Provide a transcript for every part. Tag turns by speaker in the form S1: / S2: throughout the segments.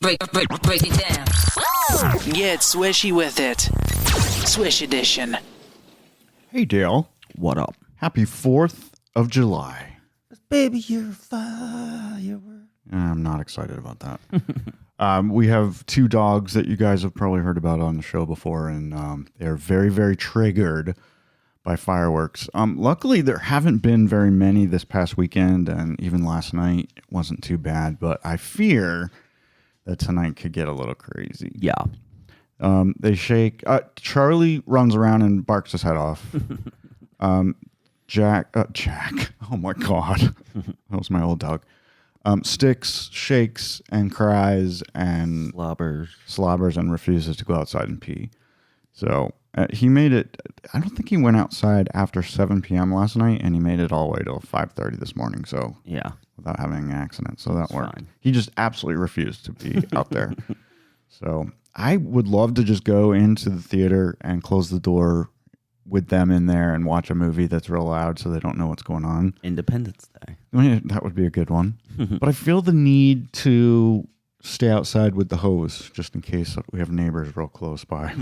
S1: Break it down.
S2: Get swishy with it. Swish Edition.
S3: Hey, Dale.
S4: What up?
S3: Happy 4th of July.
S4: Baby, you're a firework.
S3: I'm not excited about that. We have two dogs that you guys have probably heard about on the show before, and they're very, very triggered by fireworks. Luckily, there haven't been very many this past weekend, and even last night it wasn't too bad, but I fear that tonight could get a little crazy.
S4: Yeah.
S3: They shake. Charlie runs around and barks his head off. Jack. Oh my God. That was my old dog. Sticks, shakes, and cries, and slobbers and refuses to go outside and pee. So he made it. I don't think he went outside after 7 p.m. last night, and he made it all the way till 5:30 this morning. So
S4: yeah,
S3: without having an accident. So that worked.
S4: Fine.
S3: He just absolutely refused to be out there. So I would love to just go into the theater and close the door with them in there and watch a movie that's real loud so they don't know what's going on.
S4: Independence Day.
S3: I mean, that would be a good one. But I feel the need to stay outside with the hose just in case we have neighbors real close by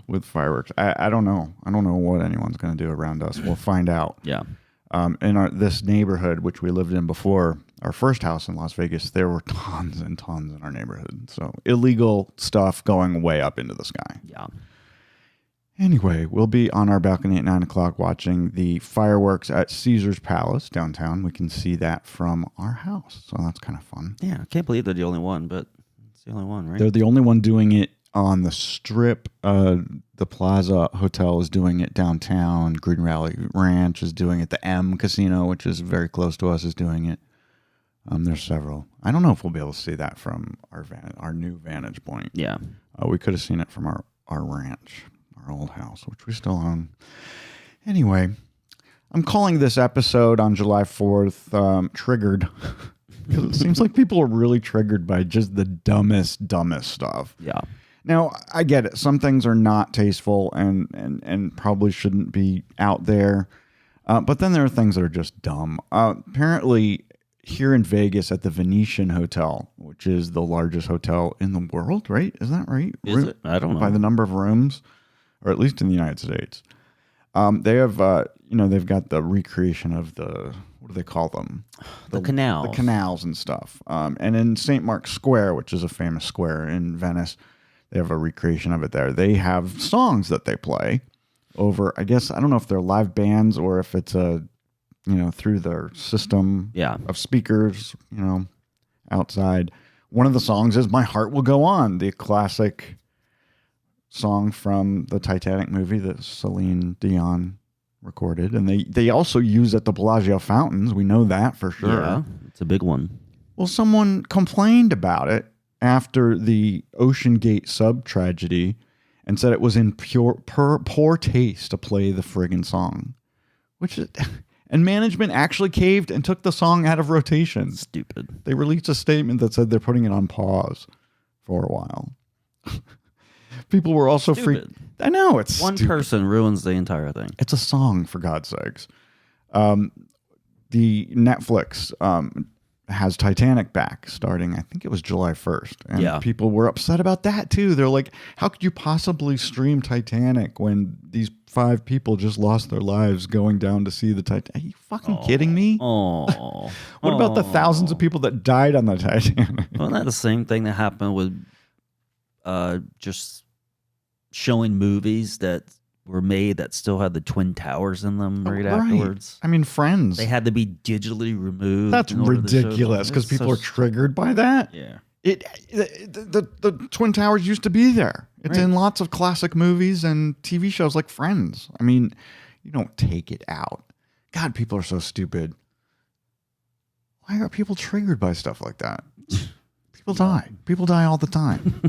S3: with fireworks. I don't know. I don't know what anyone's going to do around us. We'll find out.
S4: Yeah.
S3: In this neighborhood, which we lived in before, our first house in Las Vegas, there were tons and tons in our neighborhood. So illegal stuff going way up into the sky.
S4: Yeah.
S3: Anyway, we'll be on our balcony at 9 o'clock watching the fireworks at Caesar's Palace downtown. We can see that from our house. So that's kind of fun.
S4: Yeah. I can't believe they're the only one, but it's the only one, right?
S3: They're the only one doing it on the Strip. The Plaza Hotel is doing it downtown. Green Valley Ranch is doing it. The M Casino, which is very close to us, is doing it. There's several. I don't know if we'll be able to see that from our new vantage point.
S4: Yeah.
S3: We could have seen it from our ranch, our old house, which we still own. Anyway, I'm calling this episode on July 4th Triggered. Because it seems like people are really triggered by just the dumbest stuff.
S4: Yeah.
S3: Now, I get it. Some things are not tasteful and probably shouldn't be out there. But then there are things that are just dumb. Apparently, here in Vegas at the Venetian Hotel, which is the largest hotel in the world, right? Is that right?
S4: Is it? I don't know.
S3: By the number of rooms, or at least in the United States. They have, they've got the recreation of what do they call them?
S4: The canals.
S3: The canals and stuff. And in St. Mark's Square, which is a famous square in Venice, they have a recreation of it there. They have songs that they play over, I guess, I don't know if they're live bands or if it's through their system of speakers, outside. One of the songs is My Heart Will Go On, the classic song from the Titanic movie that Celine Dion recorded. And they also use at the Bellagio fountains. We know that for sure.
S4: Yeah, it's a big one.
S3: Well, someone complained about it after the Ocean Gate sub tragedy and said it was in poor taste to play the friggin' song. And management actually caved and took the song out of rotation.
S4: Stupid.
S3: They released a statement that said they're putting it on pause for a while. People were also free. I know, it's
S4: one
S3: stupid.
S4: person ruins the entire thing.
S3: It's a song, for God's sakes. The Netflix has Titanic back starting, I think it was July 1st. And people were upset about that too. They're like, how could you possibly stream Titanic when these 5 people just lost their lives going down to see the Titanic? Are you fucking kidding me?
S4: Oh.
S3: What about the thousands of people that died on the Titanic?
S4: Wasn't that the same thing that happened with just showing movies that were made that still had the Twin Towers in them afterwards?
S3: I mean, Friends.
S4: They had to be digitally removed.
S3: That's ridiculous because people are triggered by that.
S4: Yeah.
S3: The Twin Towers used to be there. It's in lots of classic movies and TV shows like Friends. I mean, you don't take it out. God, people are so stupid. Why are people triggered by stuff like that? People die. People die all the time.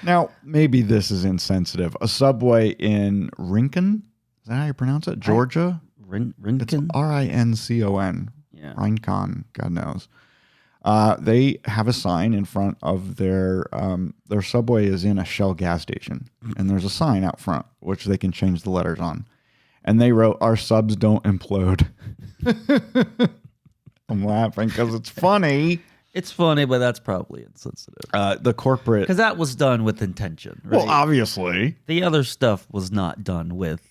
S3: Now, maybe this is insensitive. A Subway in Rincon, is that how you pronounce it? Georgia?
S4: Rincon?
S3: It's Rincon.
S4: Yeah.
S3: Rincon, God knows. They have a sign in front of their Subway is in a Shell gas station. And there's a sign out front, which they can change the letters on. And they wrote, "Our subs don't implode." I'm laughing because it's funny.
S4: It's funny, but that's probably insensitive.
S3: The corporate...
S4: Because that was done with intention, right?
S3: Well, obviously.
S4: The other stuff was not done with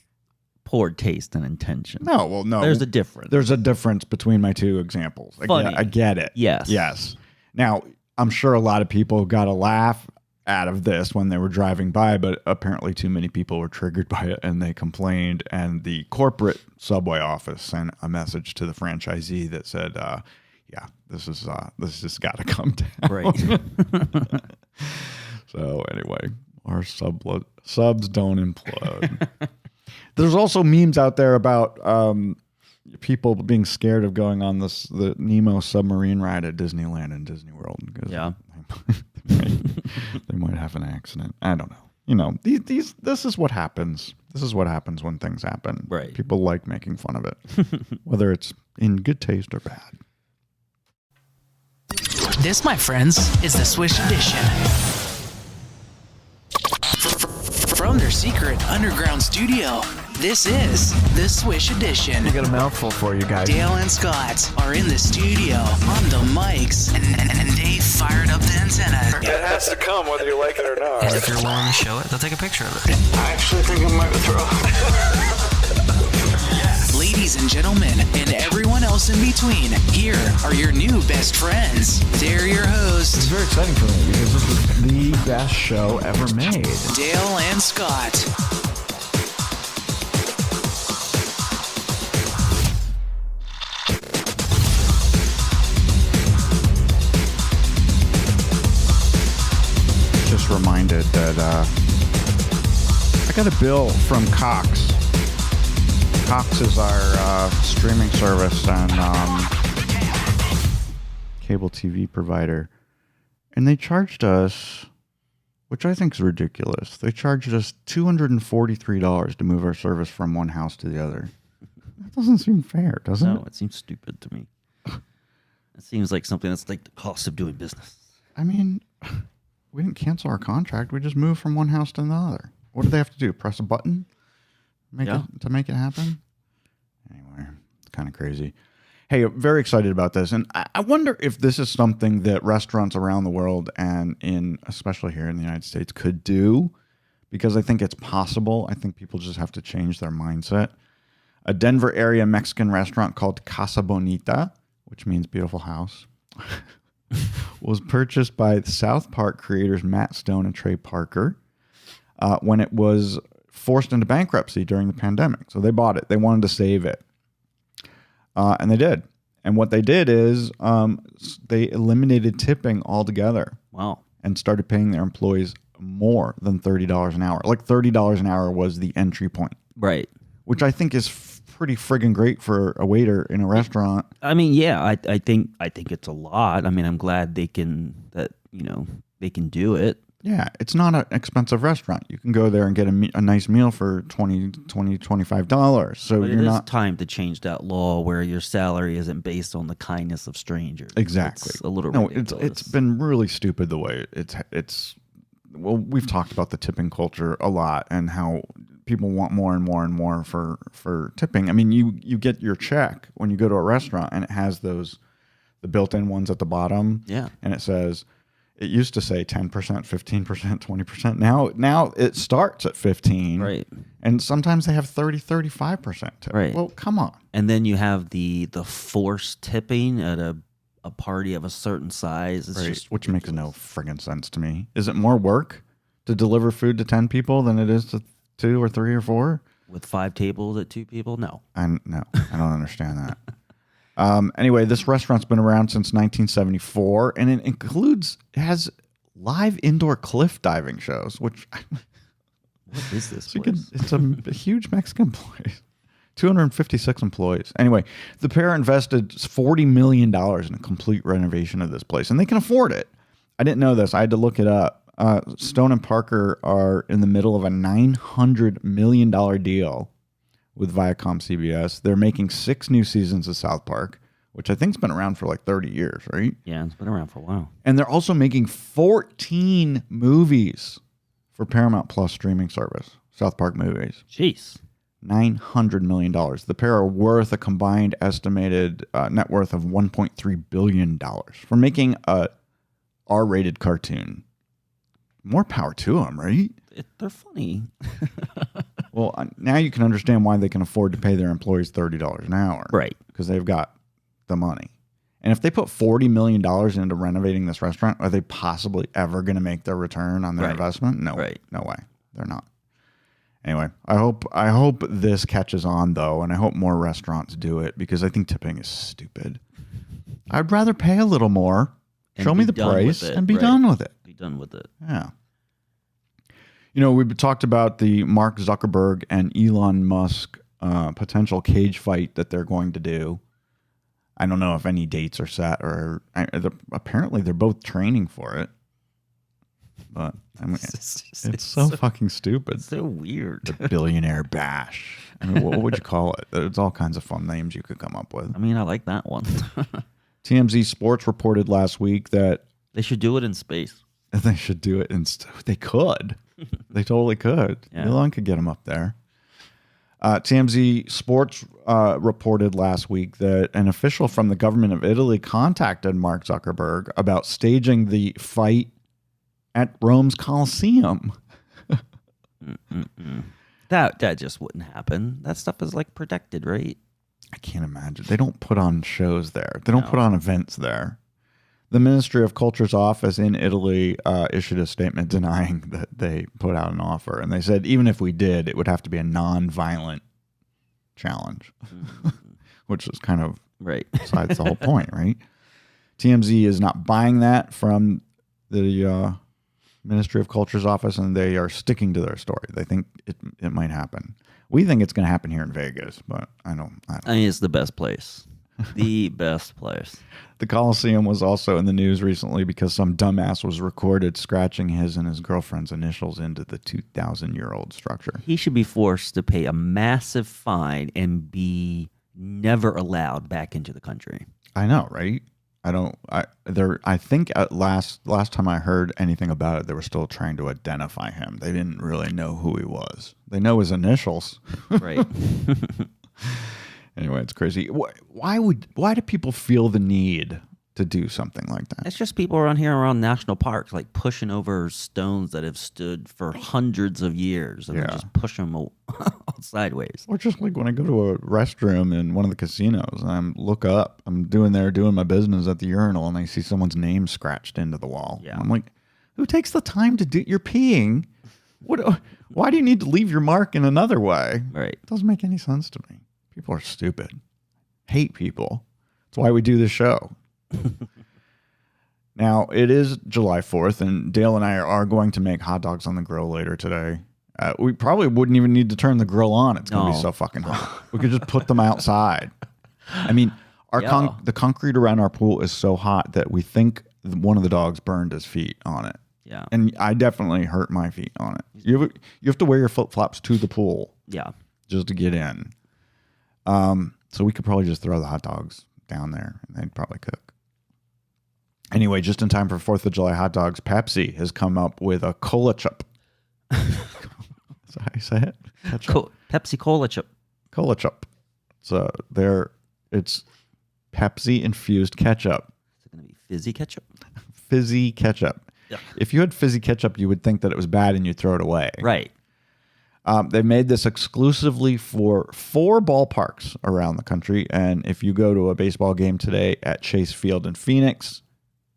S4: poor taste and intention.
S3: No.
S4: There's a difference.
S3: There's a difference between my two examples.
S4: Funny.
S3: I get it.
S4: Yes.
S3: Now, I'm sure a lot of people got a laugh out of this when they were driving by, but apparently too many people were triggered by it and they complained, and the corporate Subway office sent a message to the franchisee that said, this has got to come down.
S4: Right.
S3: So anyway, our subs don't implode. There's also memes out there about people being scared of going on the Nemo submarine ride at Disneyland and Disney World.
S4: Yeah.
S3: They might have an accident. I don't know. This is what happens. This is what happens when things happen.
S4: Right.
S3: People like making fun of it, whether it's in good taste or bad.
S2: This, my friends, is the Swish Edition. From their secret underground studio, this is the Swish Edition.
S1: I got a mouthful for you guys.
S2: Dale and Scott are in the studio on the mics, and they fired up the antenna.
S1: It has to come whether you like it or not.
S5: And if you're willing to show it, they'll take a picture of it.
S1: I actually think I might throw.
S2: Ladies and gentlemen, and everyone else in between, here are your new best friends. They're your
S1: It's
S2: hosts,
S1: very exciting for me because this is the best show ever made.
S2: Dale and Scott.
S3: Just reminded that I got a bill from Cox. Cox is our streaming service and cable TV provider. And they charged us, which I think is ridiculous. They charged us $243 to move our service from one house to the other. That doesn't seem fair, does it?
S4: No, it seems stupid to me. It seems like something that's like the cost of doing business.
S3: I mean, we didn't cancel our contract. We just moved from one house to another. What do they have to do? Press a button to make it happen? Anyway, it's kind of crazy. Hey, very excited about this. And I wonder if this is something that restaurants around the world and especially here in the United States could do, because I think it's possible. I think people just have to change their mindset. A Denver area Mexican restaurant called Casa Bonita, which means beautiful house, was purchased by South Park creators Matt Stone and Trey Parker when it was forced into bankruptcy during the pandemic. So they bought it. They wanted to save it. And they did. And what they did is they eliminated tipping altogether.
S4: Wow.
S3: And started paying their employees more than $30 an hour. Like $30 an hour was the entry point.
S4: Right.
S3: Which I think is pretty friggin' great for a waiter in a restaurant.
S4: I mean, yeah, I think it's a lot. I mean, I'm glad they can do it.
S3: Yeah, it's not an expensive restaurant. You can go there and get a nice meal for $25. So
S4: But
S3: you're
S4: it
S3: not
S4: is time to change that law where your salary isn't based on the kindness of strangers.
S3: exactly
S4: It's a little
S3: no.
S4: ridiculous.
S3: It's been really stupid the way it's. Well, we've talked about the tipping culture a lot and how people want more and more and more for tipping. I mean, you get your check when you go to a restaurant and it has the built-in ones at the bottom.
S4: Yeah.
S3: And it says. It used to say 10%, 15%, 20%. Now it starts at 15%.
S4: Right.
S3: And sometimes they have 30-35% tip.
S4: Right.
S3: Well, come on.
S4: And then you have the forced tipping at a party of a certain size. It's just
S3: Which makes no friggin' sense to me. Is it more work to deliver food to 10 people than it is to 2 or 3 or 4?
S4: with 5 tables at 2 people. No.
S3: No, I don't understand that. Anyway, this restaurant's been around since 1974, and it has live indoor cliff diving shows, which
S4: What is this place?
S3: it's a huge Mexican place. 256 employees. Anyway, the pair invested $40 million in a complete renovation of this place, and they can afford it. I didn't know this. I had to look it up. Stone and Parker are in the middle of a $900 million deal with Viacom CBS. They're making 6 new seasons of South Park, which I think's been around for like 30 years, right?
S4: Yeah, it's been around for a while.
S3: And they're also making 14 movies for Paramount Plus streaming service, South Park movies.
S4: Jeez.
S3: $900 million. The pair are worth a combined estimated net worth of $1.3 billion for making a R-rated cartoon. More power to them, right?
S4: They're funny.
S3: Well, now you can understand why they can afford to pay their employees $30 an hour.
S4: Right.
S3: Because they've got the money. And if they put $40 million into renovating this restaurant, are they possibly ever going to make their return on their investment? No.
S4: Right.
S3: No way. They're not. Anyway, I hope this catches on, though, and I hope more restaurants do it because I think tipping is stupid. I'd rather pay a little more, show me the price, and be done with it.
S4: Be done with it.
S3: Yeah. You know, we've talked about the Mark Zuckerberg and Elon Musk potential cage fight that they're going to do. I don't know if any dates are set, or apparently they're both training for it. But I mean, it's so fucking stupid.
S4: It's so weird.
S3: The billionaire bash. I mean, what would you call it? There's all kinds of fun names you could come up with.
S4: I mean, I like that one.
S3: TMZ Sports reported last week that
S4: they should do it in space.
S3: They should do it they could. They totally could.
S4: Yeah.
S3: Elon could get them up there. TMZ Sports reported last week that an official from the government of Italy contacted Mark Zuckerberg about staging the fight at Rome's Colosseum.
S4: That just wouldn't happen. That stuff is like protected, right?
S3: I can't imagine. They don't put on shows there. They don't put on events there. The Ministry of Culture's office in Italy issued a statement denying that they put out an offer. And they said, even if we did, it would have to be a non-violent challenge, which is kind of besides the whole point, right? TMZ is not buying that from the Ministry of Culture's office, and they are sticking to their story. They think it might happen. We think it's going to happen here in Vegas, but I don't.
S4: I mean, it's the best place. The best place.
S3: The Colosseum was also in the news recently because some dumbass was recorded scratching his and his girlfriend's initials into the 2,000-year-old structure.
S4: He should be forced to pay a massive fine and be never allowed back into the country.
S3: I know, right? I think at last time I heard anything about it, they were still trying to identify him. They didn't really know who he was. They know his initials.
S4: Right.
S3: Anyway, it's crazy. Why do people feel the need to do something like that?
S4: It's just people around here around national parks, like pushing over stones that have stood for hundreds of years, and just push them all sideways.
S3: Or just like when I go to a restroom in one of the casinos, and I look up, I'm doing my business at the urinal, and I see someone's name scratched into the wall.
S4: Yeah.
S3: I'm like, who takes the time to do? You're peeing. Why do you need to leave your mark in another way?
S4: Right.
S3: It doesn't make any sense to me. People are stupid. Hate people. That's why we do this show. Now, it is July 4th, and Dale and I are going to make hot dogs on the grill later today. We probably wouldn't even need to turn the grill on. It's going to be so fucking hot. We could just put them outside. I mean, the concrete around our pool is so hot that we think one of the dogs burned his feet on it.
S4: Yeah.
S3: And I definitely hurt my feet on it. You have to wear your flip-flops to the pool.
S4: Yeah.
S3: Just to get in. So we could probably just throw the hot dogs down there and they'd probably cook. Anyway, just in time for 4th of July hot dogs, Pepsi has come up with a cola chip. Is that how you say it?
S4: Pepsi Cola chip.
S3: Cola chip. So it's Pepsi infused ketchup.
S4: Is it going to be fizzy ketchup?
S3: Fizzy ketchup.
S4: Yeah.
S3: If you had fizzy ketchup, you would think that it was bad and you'd throw it away.
S4: Right.
S3: They made this exclusively for 4 ballparks around the country. And if you go to a baseball game today at Chase Field in Phoenix,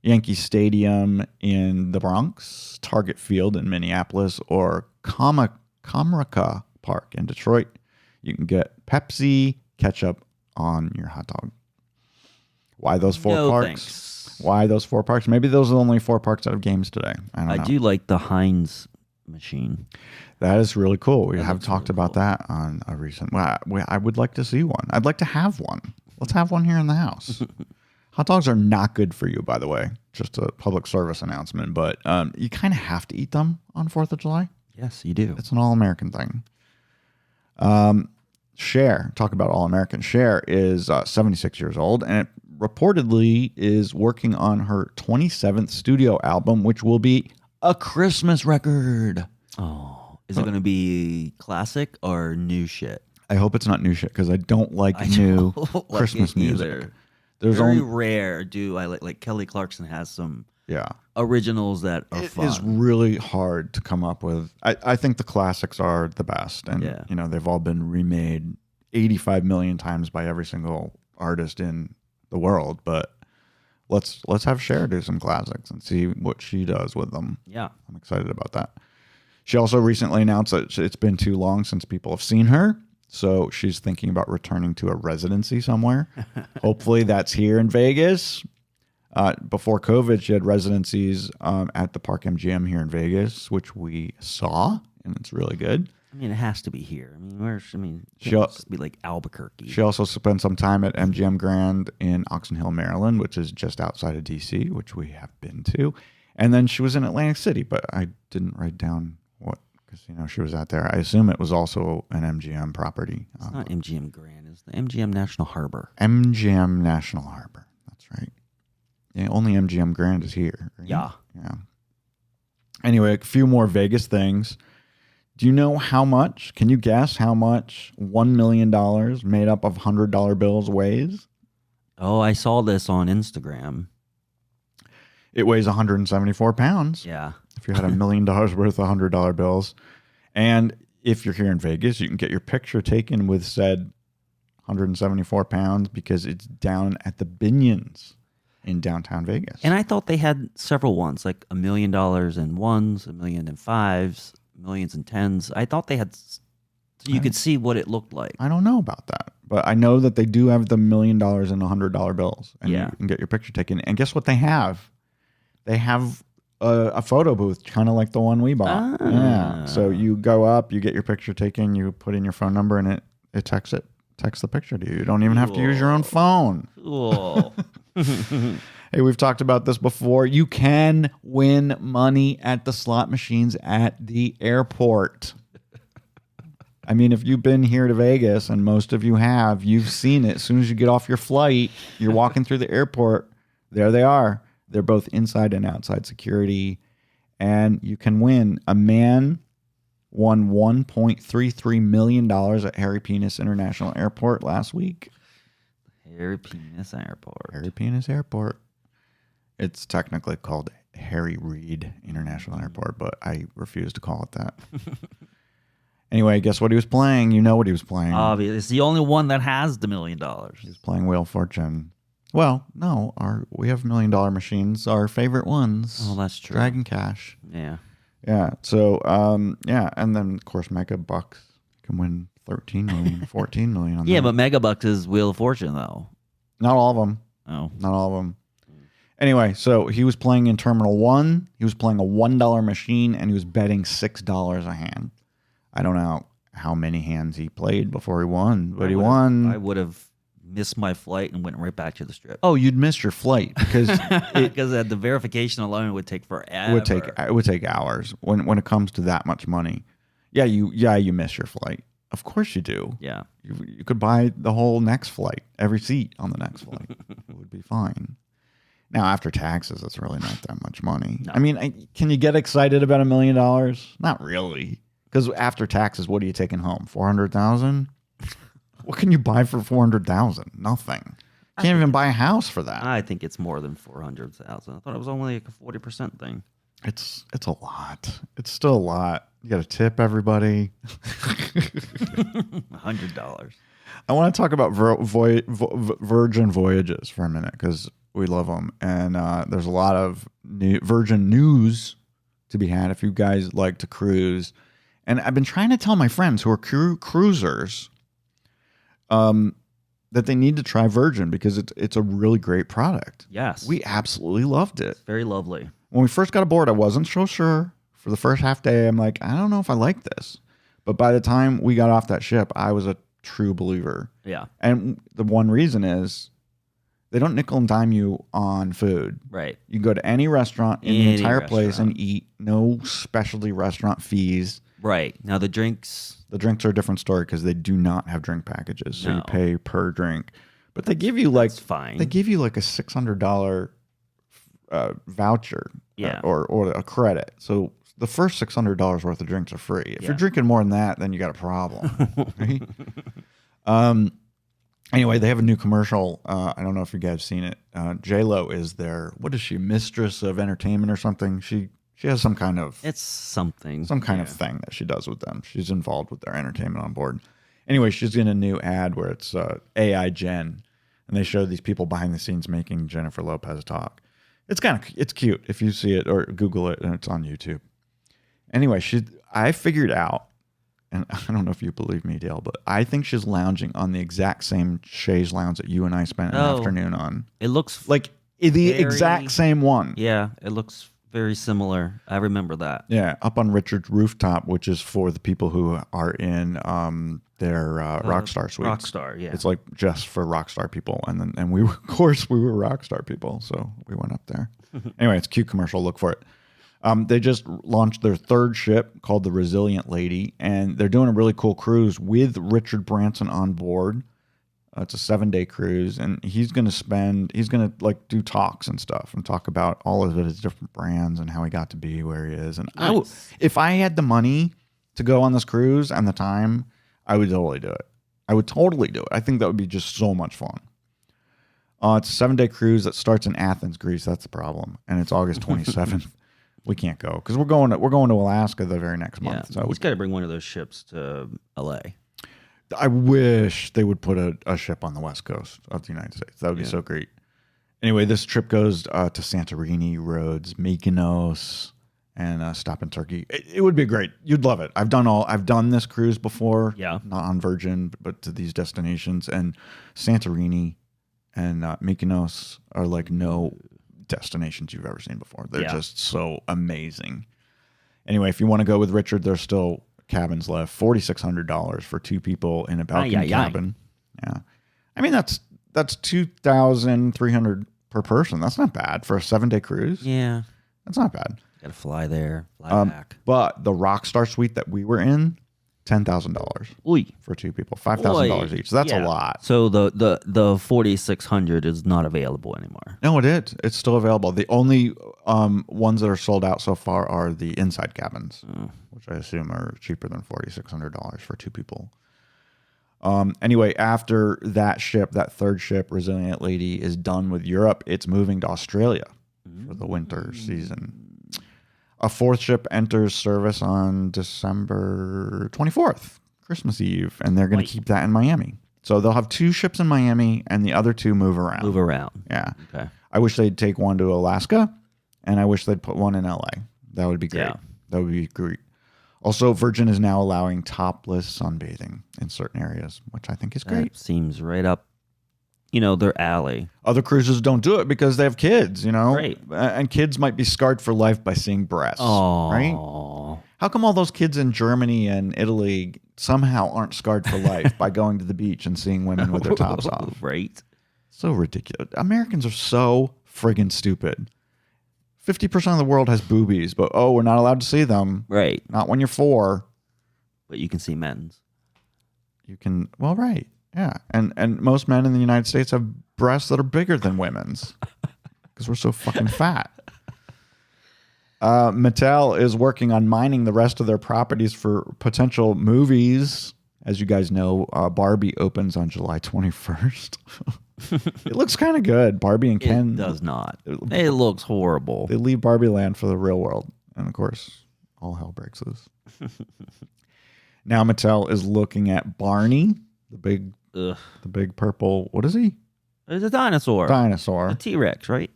S3: Yankee Stadium in the Bronx, Target Field in Minneapolis, or Comerica Park in Detroit, you can get Pepsi ketchup on your hot dog. Why those 4 parks?
S4: Thanks.
S3: Why those 4 parks? Maybe those are the only 4 parks that have games today. I don't know.
S4: I do like the Heinz machine.
S3: That is really cool. We have talked about that on a recent. Well, I would like to see one. I'd like to have one. Let's have one here in the house. Hot dogs are not good for you, by the way. Just a public service announcement. But you kind of have to eat them on 4th of July.
S4: Yes, you do.
S3: It's an all-American thing. Cher, talk about all-American. Cher is 76 years old, and it reportedly is working on her 27th studio album, which will be a Christmas record.
S4: Oh. Is it going to be classic or new shit?
S3: I hope it's not new shit because I don't like
S4: I
S3: new
S4: don't like
S3: Christmas
S4: it
S3: music.
S4: either.
S3: There's
S4: Very
S3: only
S4: rare do I like Kelly Clarkson has some
S3: yeah.
S4: originals that are
S3: It
S4: fun.
S3: is really hard to come up with. I think the classics are the best, and
S4: Yeah.
S3: they've all been remade 85 million times by every single artist in the world. But let's have Cher do some classics and see what she does with them.
S4: Yeah.
S3: I'm excited about that. She also recently announced that it's been too long since people have seen her, so she's thinking about returning to a residency somewhere. Hopefully, that's here in Vegas. Before COVID, she had residencies at the Park MGM here in Vegas, which we saw, and it's really good.
S4: I mean, it has to be here. It
S3: She'll-
S4: can't just be like Albuquerque.
S3: She also spent some time at MGM Grand in Oxon Hill, Maryland, which is just outside of DC, which we have been to. And then she was in Atlantic City, but I didn't write down what casino she was at there. I assume it was also an MGM property.
S4: It's not MGM Grand. It's the MGM National Harbor.
S3: MGM National Harbor. That's right. Yeah, only MGM Grand is here. Right?
S4: Yeah.
S3: Yeah. Anyway, a few more Vegas things. Do you know how much? Can you guess how much $1 million made up of $100 bills weighs?
S4: Oh, I saw this on Instagram.
S3: It weighs 174 pounds.
S4: Yeah.
S3: If you had $1 million worth of $100 bills. And if you're here in Vegas, you can get your picture taken with said 174 pounds because it's down at the Binions in downtown Vegas.
S4: And I thought they had several ones, like $1 million in ones, $1 million in fives, millions in tens. I thought they had, so you could see what it looked like.
S3: I don't know about that, but I know that they do have the $1 million and $100 bills, and
S4: Yeah.
S3: you can get your picture taken. And guess what they have? They have a photo booth, kind of like the one we bought.
S4: Ah.
S3: Yeah. So you go up, you get your picture taken, you put in your phone number, and it texts the picture to you. You don't even have to use your own phone.
S4: Cool.
S3: Hey, we've talked about this before. You can win money at the slot machines at the airport. I mean, if you've been here to Vegas, and most of you have, you've seen it. As soon as you get off your flight, you're walking through the airport. There they are. They're both inside and outside security. And you can win. A man won $1.33 million at Harry Penis International Airport last week.
S4: Harry Penis Airport.
S3: Harry Penis Airport. It's technically called Harry Reid International Airport, but I refuse to call it that. Anyway, guess what he was playing? You know what he was playing.
S4: Obviously, it's the only one that has the $1 million.
S3: He's playing Wheel of Fortune. Well, no, we have $1 million machines. Our favorite ones.
S4: Oh, that's true.
S3: Dragon Cash.
S4: Yeah.
S3: Yeah. So, yeah, and then of course Mega Bucks can win 13 million, 14 million on
S4: Yeah,
S3: that.
S4: but Megabucks is Wheel of Fortune, though.
S3: Not all of them.
S4: Oh.
S3: Not all of them. Anyway, so he was playing in Terminal 1. He was playing a $1 machine, and he was betting $6 a hand. I don't know how many hands he played before he won, but he won.
S4: I would have missed my flight and went right back to the strip.
S3: Oh, you'd missed your flight because
S4: Because the verification alone would take forever.
S3: it would take hours when it comes to that much money. Yeah, you miss your flight. Of course you do.
S4: Yeah.
S3: You could buy the whole next flight, every seat on the next flight. It would be fine. Now, after taxes, it's really not that much money.
S4: No.
S3: I mean, can you get excited about $1 million? Not really. Because after taxes, what are you taking home? $400,000? What can you buy for $400,000? Nothing. Can't even buy a house for that.
S4: I think it's more than 400,000. I thought it was only like a 40% thing.
S3: It's a lot. It's still a lot. You got to tip everybody.
S4: $100.
S3: I want to talk about Virgin Voyages for a minute because we love them. And there's a lot of Virgin news to be had if you guys like to cruise. And I've been trying to tell my friends who are cruisers that they need to try Virgin because it's a really great product.
S4: Yes.
S3: We absolutely loved it.
S4: Very lovely.
S3: When we first got aboard, I wasn't so sure. For the first half day, I'm like, I don't know if I like this. But by the time we got off that ship, I was a true believer.
S4: Yeah.
S3: And the one reason is they don't nickel and dime you on food.
S4: Right.
S3: You can go to any restaurant in the
S4: Any
S3: entire place
S4: restaurant.
S3: and eat. No specialty restaurant fees.
S4: Right. Now the drinks.
S3: The drinks are a different story because they do not have drink packages. So you
S4: No.
S3: pay per drink. But they give you like
S4: That's fine.
S3: They give you like a $600 voucher.
S4: Yeah.
S3: Or a credit. So the first $600 worth of drinks are free. If you're
S4: Yeah.
S3: drinking more than that, then you got a problem. Right? Anyway, they have a new commercial. I don't know if you guys have seen it. J-Lo is their, what is she, mistress of entertainment or something? She has some kind of
S4: It's something.
S3: of thing that she does with them. She's involved with their entertainment on board. Anyway, she's in a new ad where it's AI Jen, and they show these people behind the scenes making Jennifer Lopez talk. It's cute if you see it or Google it, and it's on YouTube. Anyway, I figured out, and I don't know if you believe me, Dale, but I think she's lounging on the exact same chaise lounge that you and I spent an afternoon on.
S4: It looks
S3: Like the exact same one.
S4: Yeah, it looks very similar. I remember that.
S3: Yeah, up on Richard's rooftop, which is for the people who are in their Rockstar suites.
S4: Rockstar, yeah.
S3: It's like just for Rockstar people, and we were, of course, we were Rockstar people, so we went up there. Anyway, it's a cute commercial. Look for it. They just launched their third ship called the Resilient Lady, and they're doing a really cool cruise with Richard Branson on board. It's a 7-day cruise, and he's going to like do talks and stuff and talk about all of his different brands and how he got to be where he is. And if I had the money to go on this cruise and the time, I would totally do it. I would totally do it. I think that would be just so much fun. It's a 7-day cruise that starts in Athens, Greece. That's the problem. And it's August 27th. We can't go because we're going to Alaska the very next month.
S4: Yeah,
S3: So
S4: he's got to bring one of those ships to L.A.
S3: I wish they would put a ship on the west coast of the United States. That would be so great. Anyway, this trip goes to Santorini, Rhodes, Mykonos, and stop in Turkey. It would be great. You'd love it. I've done this cruise before.
S4: Yeah.
S3: Not on Virgin, but to these destinations. And Santorini and Mykonos are like no destinations you've ever seen before. They're just so amazing. Anyway, if you want to go with Richard, there's still cabins left. $4,600 for 2 people in a balcony cabin. Yeah, I mean that's $2,300 per person. That's not bad for a 7-day cruise.
S4: Yeah.
S3: That's not bad.
S4: Got to fly there, fly back.
S3: But the Rockstar suite that we were in, $10,000 for 2 people, $5,000 each. So that's a lot.
S4: So the 4,600 is not available anymore.
S3: No, it is. It's still available. The only ones that are sold out so far are the inside cabins, which I assume are cheaper than $4,600 for 2 people. Anyway, after that ship, that third ship, Resilient Lady, is done with Europe, it's moving to Australia for the winter season. A 4th ship enters service on December 24th, Christmas Eve, and they're going to keep that in Miami. So they'll have 2 ships in Miami, and the other 2 move around.
S4: Move around.
S3: Yeah.
S4: Okay.
S3: I wish they'd take one to Alaska, and I wish they'd put one in LA. That would be great.
S4: Yeah.
S3: That would be great. Also, Virgin is now allowing topless sunbathing in certain areas, which I think is great.
S4: That seems right up, their alley.
S3: Other cruises don't do it because they have kids,
S4: Right.
S3: And kids might be scarred for life by seeing breasts, right? How come all those kids in Germany and Italy somehow aren't scarred for life by going to the beach and seeing women with their tops off?
S4: Right.
S3: So ridiculous. Americans are so friggin' stupid. 50% of the world has boobies, but we're not allowed to see them.
S4: Right.
S3: Not when you're 4.
S4: But you can see men's.
S3: You can, right. Yeah. And most men in the United States have breasts that are bigger than women's because we're so fucking fat. Mattel is working on mining the rest of their properties for potential movies. As you guys know, Barbie opens on July 21st. It looks kind of good. Barbie and Ken.
S4: It does not. It looks horrible.
S3: They leave Barbie land for the real world. And of course, all hell breaks loose. Now Mattel is looking at Barney, the big purple, what is he?
S4: It's a dinosaur.
S3: Dinosaur.
S4: A T-Rex, right?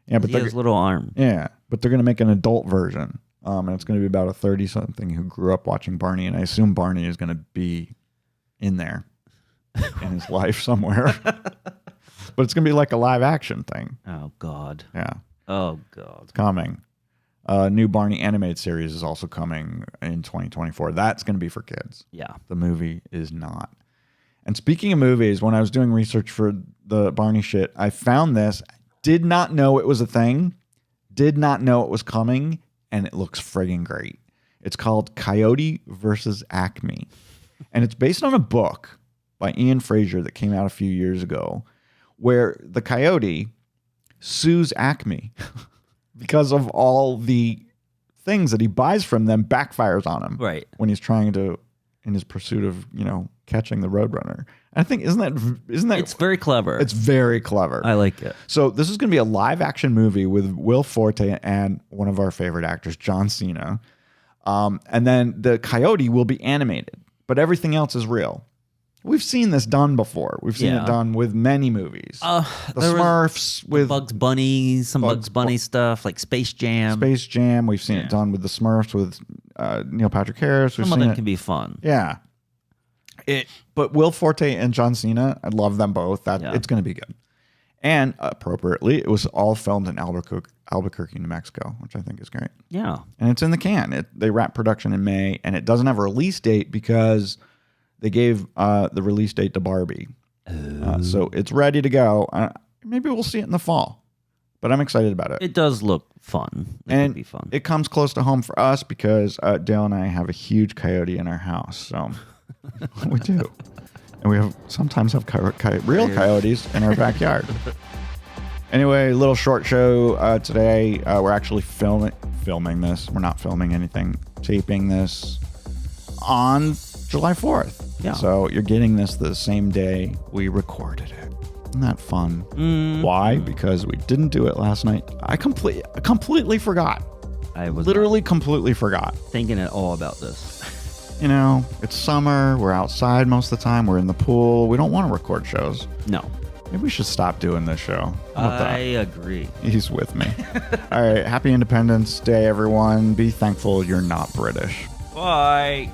S3: Yeah, but
S4: he has little arm.
S3: Yeah, but they're going to make an adult version. And it's going to be about a 30-something who grew up watching Barney. And I assume Barney is going to be in there in his life somewhere. But it's going to be like a live action thing.
S4: Oh, God.
S3: Yeah.
S4: Oh, God.
S3: It's coming. New Barney animated series is also coming in 2024. That's going to be for kids.
S4: Yeah.
S3: The movie is not. And speaking of movies, when I was doing research for the Barney shit, I found this. Did not know it was a thing. Did not know it was coming. And it looks friggin' great. It's called Coyote versus Acme. And it's based on a book by Ian Fraser that came out a few years ago where the coyote sues Acme because of all the things that he buys from them backfires on him.
S4: Right.
S3: When he's trying to, in his pursuit of, catching the Roadrunner. I think, isn't that?
S4: It's very clever.
S3: It's very clever.
S4: I like it.
S3: So this is going to be a live action movie with Will Forte and one of our favorite actors, John Cena. And then the Coyote will be animated, but everything else is real. We've seen this done before. We've seen it done with many movies. The Smurfs with
S4: Bugs Bunny, Bugs Bunny stuff like Space Jam.
S3: Space Jam. We've seen it done with the Smurfs with Neil Patrick Harris.
S4: Some of them can be fun.
S3: Yeah. But Will Forte and John Cena, I love them both. It's going to be good. And appropriately, it was all filmed in Albuquerque, New Mexico, which I think is great.
S4: Yeah.
S3: And it's in the can. They wrap production in May, and it doesn't have a release date because they gave the release date to Barbie. So it's ready to go. Maybe we'll see it in the fall, but I'm excited about it.
S4: It does look fun. It could be fun.
S3: It comes close to home for us because Dale and I have a huge coyote in our house. So we do. And we sometimes have real coyotes in our backyard. Anyway, little short show today. We're actually filming this. We're not filming anything. Taping this on July 4th.
S4: Yeah.
S3: So you're getting this the same day we recorded it. Isn't that fun? Why? Because we didn't do it last night. I completely forgot.
S4: I was
S3: literally completely forgot.
S4: Thinking at all about this.
S3: It's summer. We're outside most of the time. We're in the pool. We don't want to record shows.
S4: No.
S3: Maybe we should stop doing this show.
S4: I agree.
S3: He's with me. All right. Happy Independence Day, everyone. Be thankful you're not British.
S4: Bye.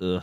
S4: Ugh.